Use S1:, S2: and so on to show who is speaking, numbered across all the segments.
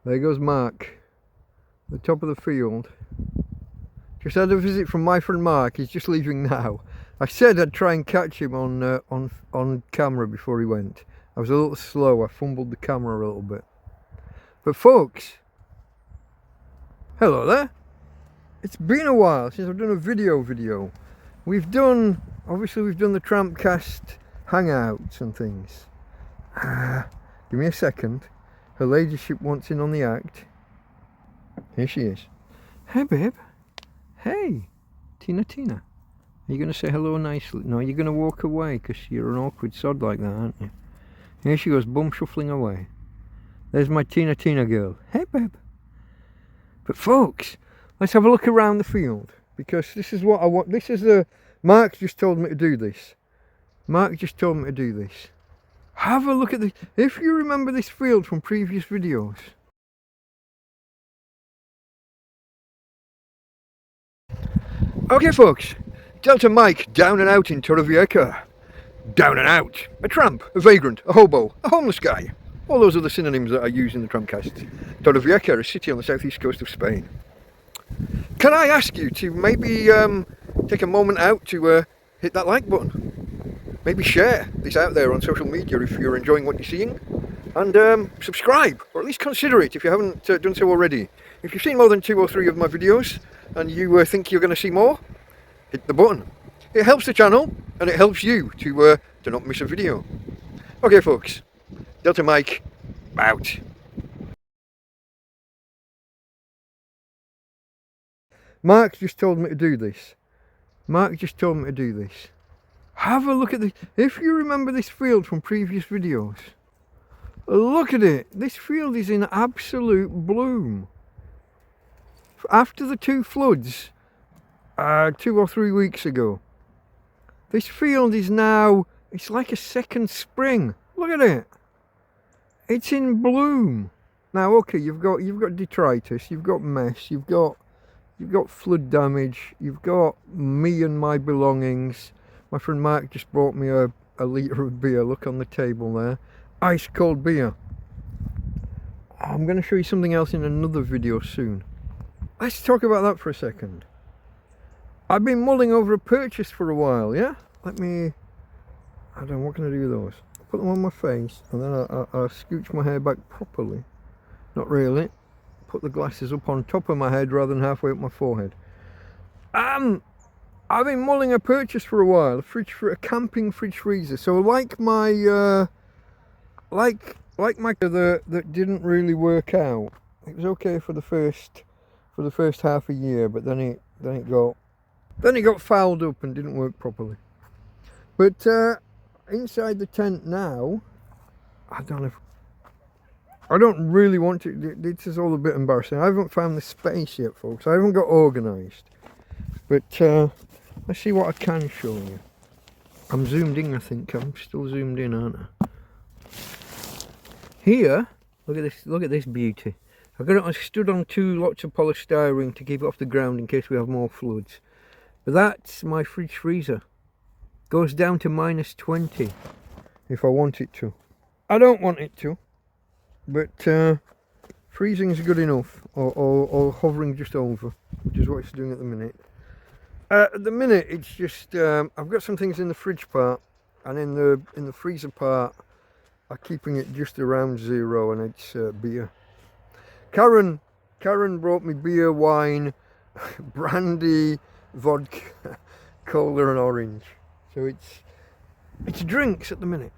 S1: There goes Mark, the top of the field. Just had a visit from my friend Mark. He's just leaving now. I said I'd try and catch him on camera before he went. I was a little slow. I fumbled the camera a little bit. But folks, hello there. It's been a while since I've done a video. Obviously we've done the TrampCast hangouts and things. Give me a second. Her ladyship wants in on the act. Here she is. Hey babe. Hey. Tina. Are you going to say hello nicely? No, you're going to walk away because you're an awkward sod like that, aren't you? Here she goes, bum shuffling away. There's my Tina girl. Hey babe. But folks, let's have a look around the field, because this is what I want. This is the... Mark just told me to do this. Have a look at this. If you remember this field from previous videos. Okay folks, Delta Mike down and out in Torrevieja. Down and out. A tramp, a vagrant, a hobo, a homeless guy. All those other synonyms that I use in the TrampCast. Torrevieja, a city on the southeast coast of Spain. Can I ask you to maybe take a moment out to hit that like button? Maybe share this out there on social media if you're enjoying what you're seeing. And subscribe, or at least consider it if you haven't done so already. If you've seen more than 2 or 3 of my videos and you think you're going to see more, hit the button. It helps the channel and it helps you to not miss a video. Okay folks, Delta Mike out. Mark just told me to do this. Have a look at this. If you remember this field from previous videos, look at it. This field is in absolute bloom. After the 2 floods 2 or 3 weeks ago, this field is now, it's like a second spring. Look at it. It's in bloom. Now okay, you've got detritus, you've got mess, you've got flood damage, you've got me and my belongings. My friend Mark just brought me a litre of beer. Look on the table there. Ice cold beer. I'm going to show you something else in another video soon. Let's talk about that for a second. I've been mulling over a purchase for a while, yeah? I don't know, what can I do with those? Put them on my face and then I'll scooch my hair back properly. Not really. Put the glasses up on top of my head rather than halfway up my forehead. I've been mulling a purchase for a while, a camping fridge freezer. So like my that didn't really work out. It was okay for the first half a year, but then it got fouled up and didn't work properly. But inside the tent now, I don't really want to. This is all a bit embarrassing. I haven't found the space yet, folks. I haven't got organised. But let's see what I can show you. I'm zoomed in, I think. I'm still zoomed in, aren't I? Here, look at this beauty. I stood on 2 lots of polystyrene to keep it off the ground in case we have more floods. But that's my fridge freezer. Goes down to -20 if I want it to. I don't want it to. But freezing is good enough, or hovering just over, which is what it's doing at the minute. At the minute, it's just I've got some things in the fridge part, and in the freezer part, I'm keeping it just around 0, and it's beer. Karen brought me beer, wine, brandy, vodka, cola, and orange. So it's drinks at the minute.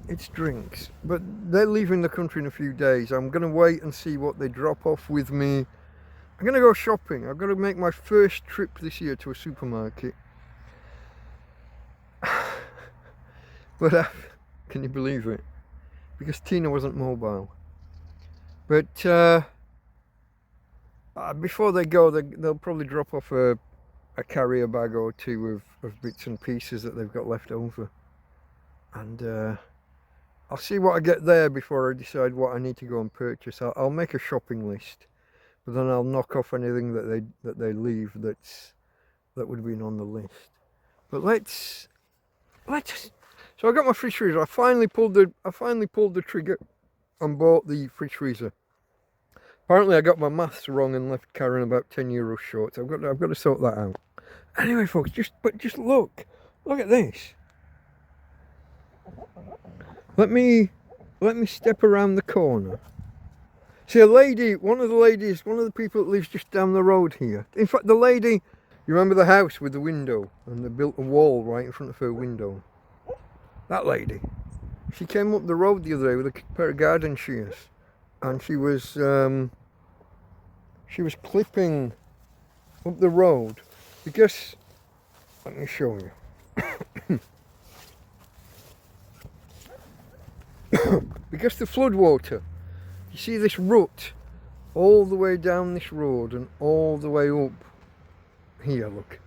S1: It's drinks, but they're leaving the country in a few days. I'm going to wait and see what they drop off with me. I'm going to go shopping. I've got to make my first trip this year to a supermarket. But can you believe it? Because Tina wasn't mobile. But before they go, they'll probably drop off a carrier bag or 2 of bits and pieces that they've got left over. And I'll see what I get there before I decide what I need to go and purchase. I'll make a shopping list, but then I'll knock off anything that they leave that would have been on the list. But let's. So I got my fridge freezer. I finally pulled the trigger and bought the fridge freezer. Apparently I got my maths wrong and left Karen about €10 short. So I've got to sort that out. Anyway, folks, just look at this. Let me step around the corner. See, a lady, one of the people that lives just down the road here. In fact, the lady, you remember the house with the window, and they built a wall right in front of her window. That lady, she came up the road the other day with a pair of garden shears, and she was clipping up the road because, let me show you. Because the floodwater, you see this rut all the way down this road and all the way up here, look.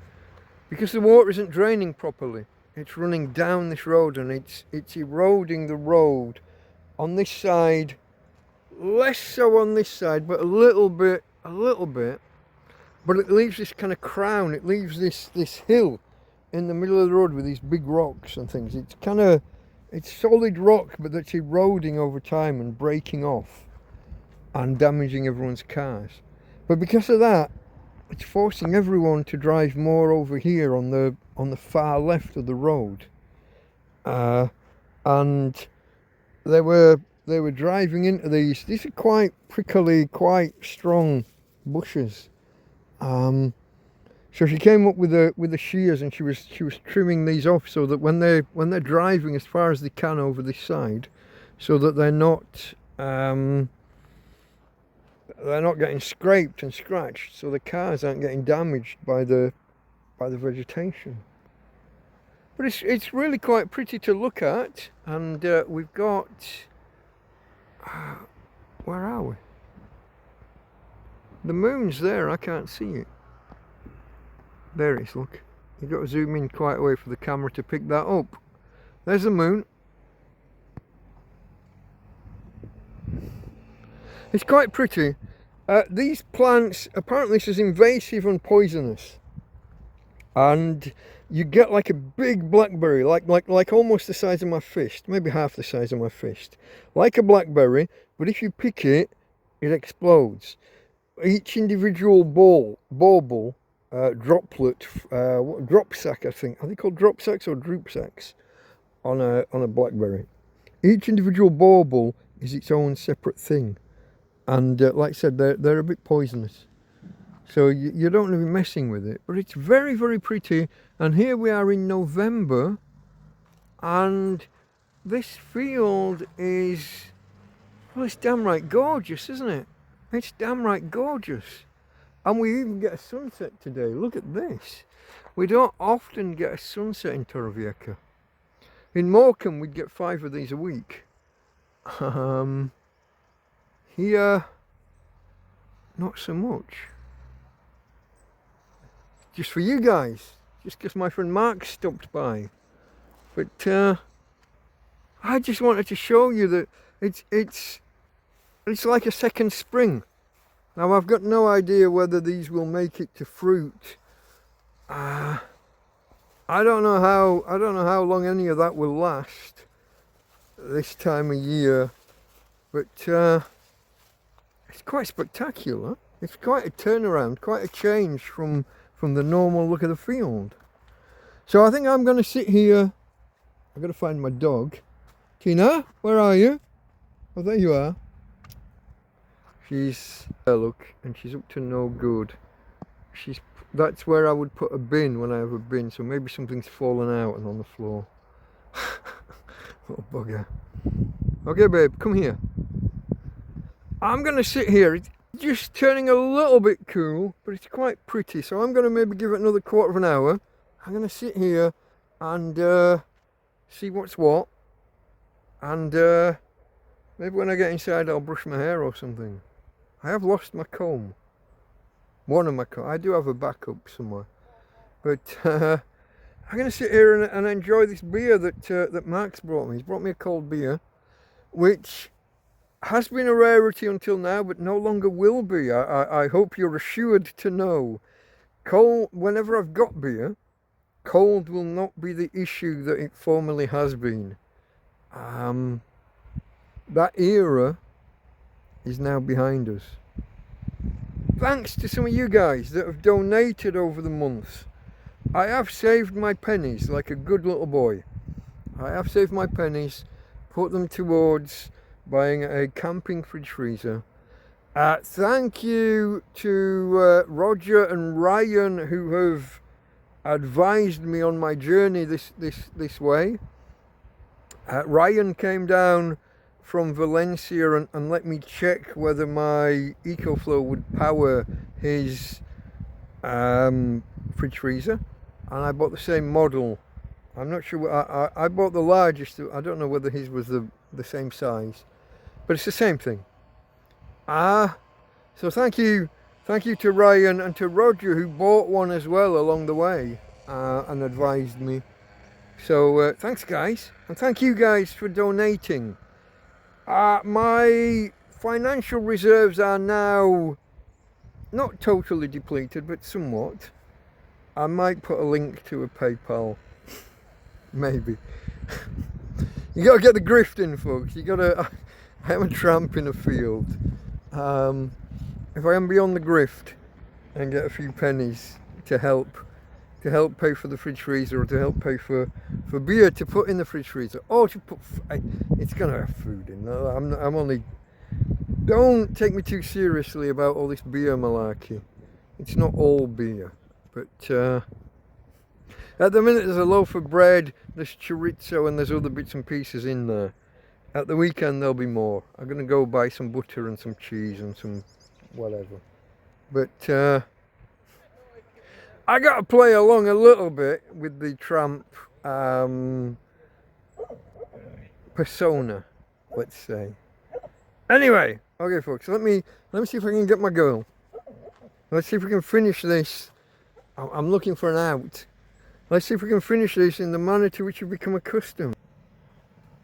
S1: Because the water isn't draining properly, it's running down this road and it's eroding the road on this side, less so on this side, but a little bit. But it leaves this kind of crown, it leaves this hill in the middle of the road with these big rocks and things. It's solid rock, but that's eroding over time and breaking off and damaging everyone's cars. But because of that, it's forcing everyone to drive more over here on the far left of the road. And they were driving into these are quite prickly, quite strong bushes. So she came up with the shears and she was trimming these off so that when they're driving as far as they can over this side, so that they're not getting scraped and scratched, so the cars aren't getting damaged by the vegetation. But it's really quite pretty to look at, and we've got where are we? The moon's there, I can't see it. There it is, look. You've got to zoom in quite a way for the camera to pick that up. There's the moon. It's quite pretty. These plants, apparently this is invasive and poisonous. And you get like a big blackberry, like almost the size of my fist, maybe half the size of my fist. Like a blackberry, but if you pick it, it explodes. Each individual bauble, droplet, drop sack, I think. Are they called drop sacks or droop sacks on a blackberry? Each individual bauble is its own separate thing, and like I said, they're a bit poisonous. So you don't want to be messing with it, but it's very, very pretty. And here we are in November, and this field is, well, it's damn right gorgeous, isn't it? It's damn right gorgeous. And we even get a sunset today. Look at this. We don't often get a sunset in Torrevieja. In Morecambe, we'd get 5 of these a week. Here, not so much. Just for you guys. Just because my friend Mark stopped by. But I just wanted to show you that it's like a second spring. Now I've got no idea whether these will make it to fruit. I don't know how long any of that will last this time of year, but it's quite spectacular. It's quite a turnaround, quite a change from the normal look of the field. So I think I'm going to sit here. I've got to find my dog. Tina, where are you? Oh, there you are. She's look, and she's up to no good. That's where I would put a bin when I have a bin, so maybe something's fallen out and on the floor. Little bugger. Okay, babe, come here. I'm gonna sit here. It's just turning a little bit cool, but it's quite pretty, so I'm gonna maybe give it another quarter of an hour. I'm gonna sit here and see what's what, and maybe when I get inside I'll brush my hair or something. I have lost my comb. One of my combs. I do have a backup somewhere. But I'm going to sit here and enjoy this beer that Mark's brought me. He's brought me a cold beer, which has been a rarity until now, but no longer will be. I hope you're assured to know. Cold, whenever I've got beer, cold will not be the issue that it formerly has been. That era is now behind us. thanks to some of you guys that have donated over the months. I have saved my pennies like a good little boy. I have saved my pennies, put them towards buying a camping fridge freezer. Thank you to Roger and Ryan who have advised me on my journey this way. Ryan came down from Valencia and let me check whether my EcoFlow would power his fridge freezer, and I bought the same model. I'm not sure. I bought the largest. I don't know whether his was the same size, but it's the same thing. So thank you to Ryan and to Roger who bought one as well along the way and advised me. So thanks guys, and thank you guys for donating. My financial reserves are now not totally depleted, but somewhat. I might put a link to a PayPal, maybe. You gotta get the grift in, folks. You gotta. I'm a tramp in a field. If I am beyond the grift and get a few pennies to help pay for the fridge freezer, or to help pay for beer to put in the fridge freezer, or to put, it's gonna have food in. I'm only, don't take me too seriously about all this beer malarkey. It's not all beer, but at the minute there's a loaf of bread, there's chorizo, and there's other bits and pieces in there. At the weekend there'll be more. I'm gonna go buy some butter and some cheese and some whatever, but I got to play along a little bit with the Tramp persona, let's say. Anyway, okay folks, let me see if I can get my girl. Let's see if we can finish this. I'm looking for an out. Let's see if we can finish this in the manner to which you've become accustomed.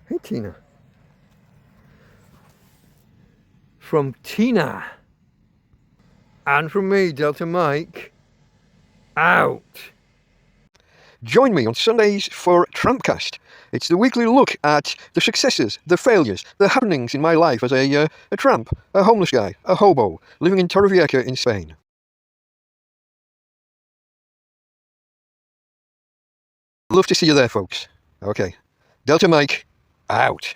S1: Hey Tina. From Tina. And from me, Delta Mike. Out.
S2: Join me on Sundays for TrampCast. It's the weekly look at the successes, the failures, the happenings in my life as a tramp, a homeless guy, a hobo, living in Torrevieja in Spain. Love to see you there, folks. Okay. Delta Mike, out.